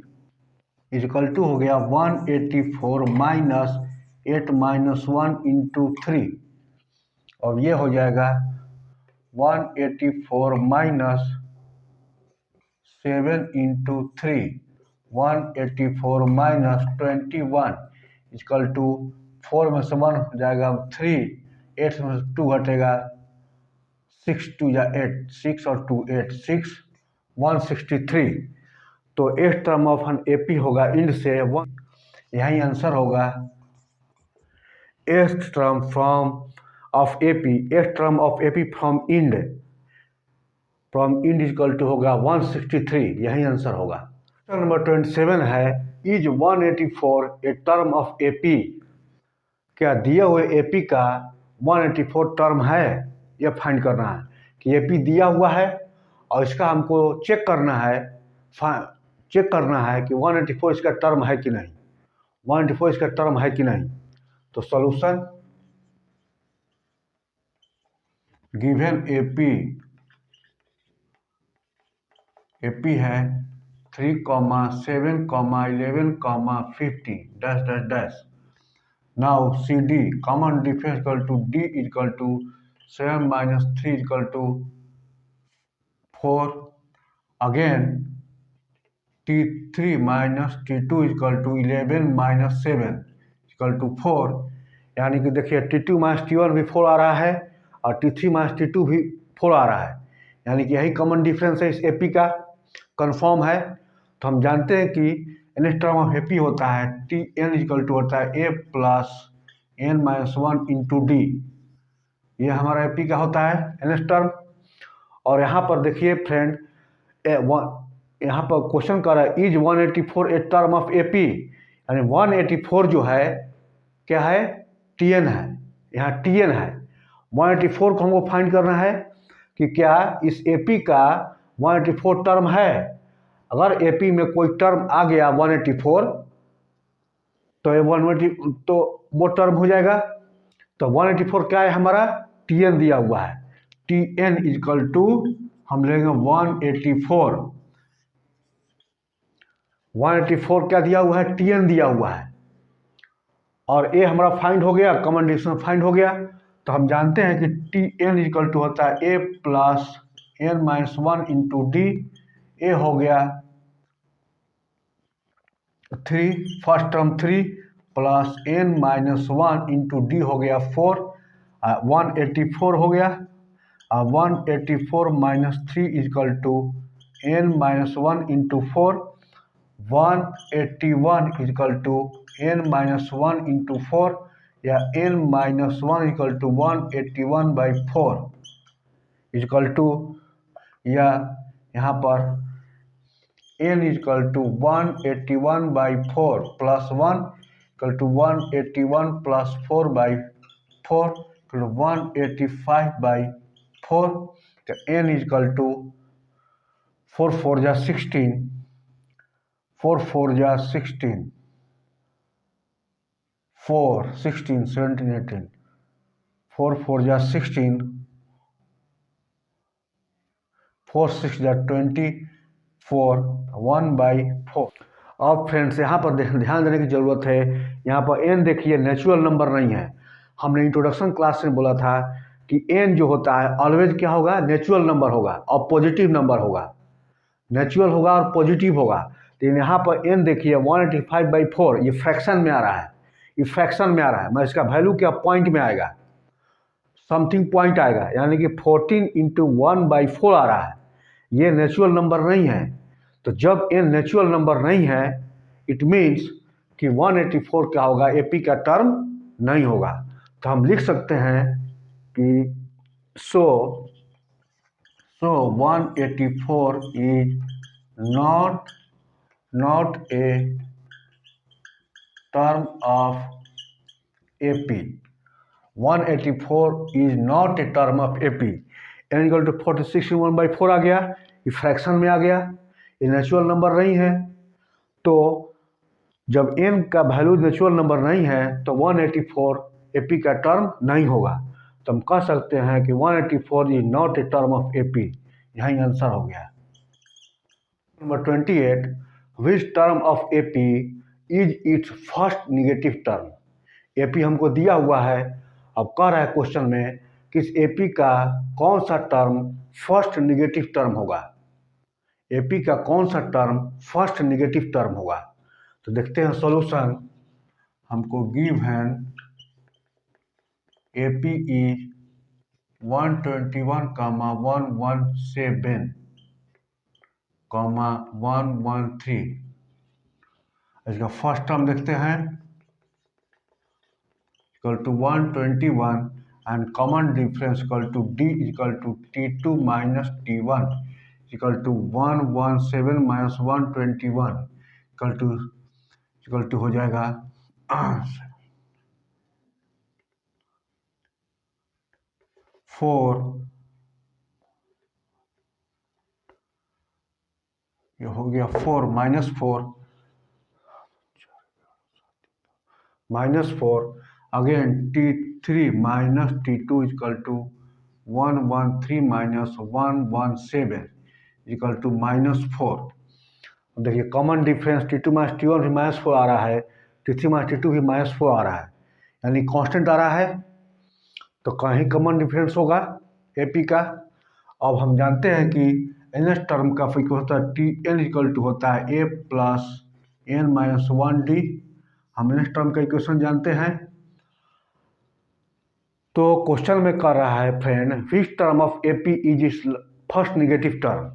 इक्वल टू हो गया 184 माइनस 8 माइनस 1 इंटू 3। और ये हो जाएगा 184 minus 7 into 3, 184 minus 21 equal to 4 में से 1 हो जाएगा 3, 8 में से 2 हटेगा 6 2 या 8, 6 और 2 8, 6 163। तो eighth term of an AP होगा इंड से 1, यही आंसर होगा। Eighth term from of AP, eighth term of AP from end equal to होगा 163, यही आंसर होगा। नंबर 27 है is 184 a term of AP। क्या दिए हुए AP का 184 टर्म है, यह फाइंड करना है कि AP दिया हुआ है और इसका हमको चेक करना है कि 184 इसका टर्म है कि नहीं, 184 इसका टर्म है कि नहीं। तो सॉल्यूशन गिवन AP है 3, 7, 11, 50 dash dash dash. Now CD common difference equal to D equal to 7 minus 3 equal to 4 again T3 minus T2 equal to 11 minus 7 equal to 4, यानी कि देखिए T2 माइनस T1 भी 4 आ रहा है और T3 माइनस T2 भी 4 आ रहा है, यानी कि यही कॉमन डिफरेंस है इस AP का, कंफर्म है। तो हम जानते हैं कि nth टर्म ऑफ AP होता है Tn इक्वल टू होता है A plus n minus 1 into d, ये हमारा AP का होता है nth टर्म। और यहाँ पर देखिए फ्रेंड, यहाँ पर क्वेश्चन कर रहा है is 184 a term of AP, यानी 184 जो है क्या है, Tn है, यहाँ Tn है। 184 को हमको फाइंड करना है कि क्या इस AP का 184 टर्म है। अगर AP में कोई टर्म आ गया 184 तो ये 180 तो वो टर्म हो जाएगा। तो 184 क्या है हमारा, Tn दिया हुआ है, Tn इक्वल टू हम लेंगे 184 क्या दिया हुआ है, Tn दिया हुआ है, और ए हमारा फाइंड हो गया, कॉमन डिफरेंस फाइंड हो गया। तो हम जानते हैं कि Tn इक्वल टू होता है A plus n minus 1 into d, a हो गया 3, first term 3 plus n minus 1 into d हो गया 4, 184 हो गया, 184 minus 3 equal to n minus 1 into 4, 181 equal to n minus 1 into 4, या n minus 1 equal to 181 by 4 equal to, या यहाँ पर n equal to 181 by 4 plus 1 equal to 181 plus 4 by 4 equal to 185 by 4, तो n equal to 4 4 जा 16, 4 4 जा 16, 4 16 17 18, 4 4 जा 16, 4 6 जा 24, 1 by 4। अब फ्रेंड्स यहाँ पर ध्यान देने की ज़रूरत है, यहाँ पर n देखिए नेचुरल नंबर नहीं है। हमने इंट्रोडक्शन क्लास में बोला था कि n जो होता है ऑलवेज क्या होगा, नेचुरल नंबर होगा और पॉजिटिव नंबर होगा, नेचुरल होगा और पॉजिटिव होगा। लेकिन यहाँ पर n देखिए 185/4, ये फ्रैक्शन में आ रहा है, ये फ्रैक्शन में आ रहा है, मैं इसका वैल्यू क्या पॉइंट में आएगा, समथिंग पॉइंट आएगा, यानी कि 14 इंटू 1/4 आ रहा है, ये नेचुरल नंबर नहीं है। तो जब n नेचुरल नंबर नहीं है इट मीन्स कि 184 क्या होगा, AP का टर्म नहीं होगा। तो हम लिख सकते हैं कि so 184 is not a term of AP, 184 is not a term of AP। n equal to 46 1/4 आ गया, ये फ्रैक्शन में आ गया, ये नेचुरल नंबर नहीं है। तो जब n का वैल्यू नेचुरल नंबर नहीं है तो 184 AP का टर्म नहीं होगा। तो हम कह सकते हैं कि 184 is not a term of AP, यही आंसर हो गया। Number 28, which term of AP is it's first negative term. AP हमको दिया हुआ है, अब कह रहा है क्वेश्चन में कि इस AP का कौन सा टर्म फर्स्ट निगेटिव टर्म होगा, AP का कौन सा टर्म फर्स्ट निगेटिव टर्म होगा। तो देखते हैं सॉल्यूशन, हमको गिव है AP इज 121, 117, 113। इसका फर्स्ट टर्म देखते हैं equal to 121 and common difference equal to D equal to T2 minus T1 equal to 117 minus 121 equal to हो जाएगा 4, ये हो गया 4 minus 4 again T3 minus T2 equal to 113 minus 117 equal to -4। देखिए common difference T2 minus T1 भी -4 आ रहा है, T3 minus T2 भी -4 आ रहा है, यानी कांस्टेंट आ रहा है, तो कहीं कॉमन डिफरेंस होगा AP का। अब हम जानते हैं कि एनएस टर्म का फ्रीक्वेंसी होता है टी एन इक्वल टू होता है ए प्लस एन माइनस 1 डी। हम एनएस टर्म का इक्वेशन जानते हैं। तो क्वेश्चन में कर रहा है friend, which term of AP is is first negative term.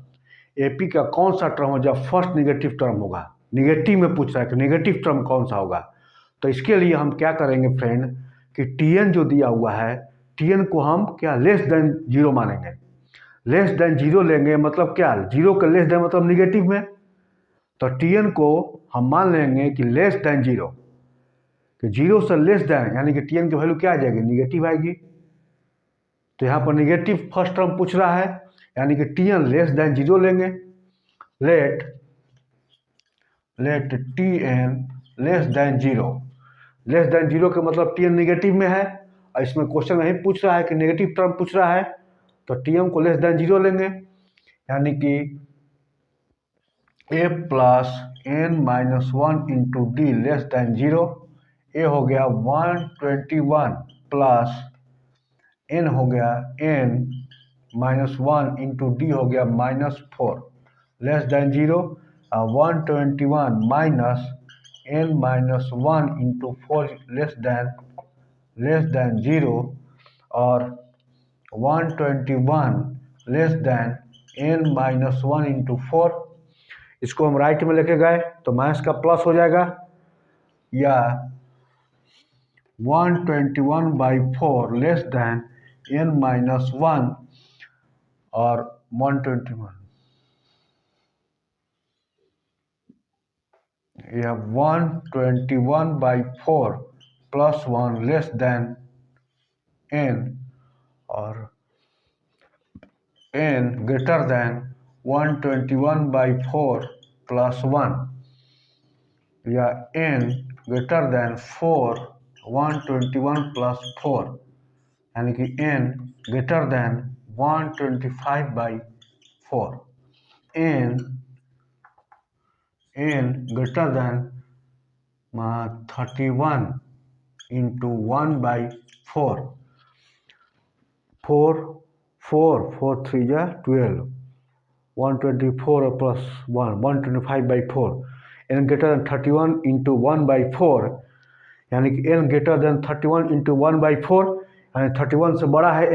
AP का कौन सा टर्म हो जब फर्स्ट निगेटिव टर्म होगा। निगेटिव में पूछ रहा है कि निगेटिव टर्म कौन सा होगा। तो इसके लिए हम क्या करेंगे फ्रेंड कि टी एन जो दिया हुआ है, टी एन को हम क्या लेस देन जीरो मानेंगे। लेस देन जीरो लेंगे मतलब क्या, जीरो के लेस देन मतलब निगेटिव में। तो टी एन को हम मान लेंगे कि लेस देन जीरो, कि जीरो से लेस देन यानी कि टी एन की वैल्यू क्या आ जाएगी, निगेटिव आएगी। तो यहाँ पर निगेटिव फर्स्ट टर्म पूछ रहा है, यानी कि t n less than zero लेंगे। Let t n less than zero. Less than zero का मतलब टी एन निगेटिव में है, और इसमें क्वेश्चन नहीं पूछ रहा है कि नेगेटिव टर्म पूछ रहा है। तो टी एम को लेस देन जीरो लेंगे, यानी कि a plus N minus 1 into d less than zero. A हो गया 121 प्लस एन हो गया एन माइनस 1 इंटू डी हो गया -4 less than zero. 121 minus n minus 1 into 4 less than zero, और 121 less than n minus 1 into 4। इसको हम right में लेके गए तो माइनस का प्लस हो जाएगा, या 121/4 लेस देन एन माइनस 1 और 121, या 121/4 प्लस 1 लेस देन एन, और एन ग्रेटर देन 121/4 प्लस 1, या एन ग्रेटर देन 4 121 प्लस 4, यानी कि n greater than 125/4। N greater than 31 into 1/4। 4 3 जा 12, 124 plus 1 125/4। N greater than 31 into 1/4, यानी कि एन ग्रेटर देन 31 इंटू 1/4, यानी 31 से बड़ा है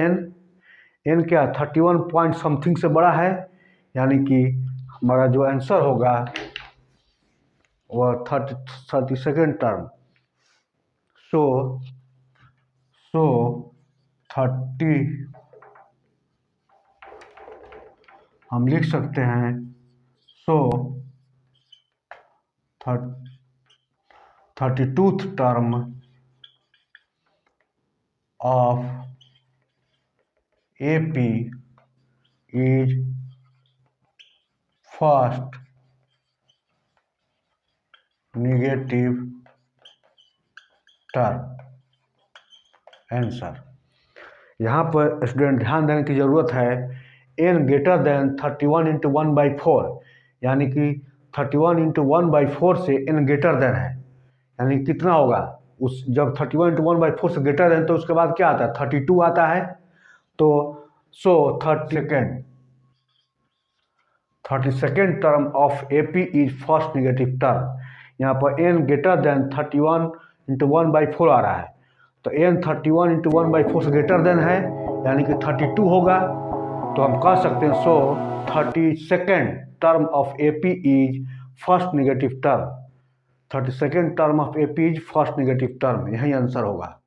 एन क्या 31 पॉइंट समथिंग से बड़ा है, यानी कि हमारा जो आंसर होगा वह 32nd टर्म। सो 30 हम लिख सकते हैं। सो 32th term of AP is first negative term। Answer यहाँ पर स्टूडेंट ध्यान देने की ज़रूरत है, एन ग्रेटर देन 31 इंटू 1/4, यानी कि 31 इंटू 1/4 से एन ग्रेटर देन है, यानी कितना होगा उस जब 31 इंटू 1/4 से ग्रेटर देन तो उसके बाद क्या आता है 32 आता है। तो 32nd term of AP is first negative term. यहाँ पर एन ग्रेटर देन 31 इंटू 1/4 आ रहा है, तो एन 31 इंटू 1/4 से ग्रेटर देन है, यानी कि 32 होगा। तो हम कह सकते हैं 32nd term of AP is first negative term. 32nd term of AP is first negative term, यही आंसर होगा।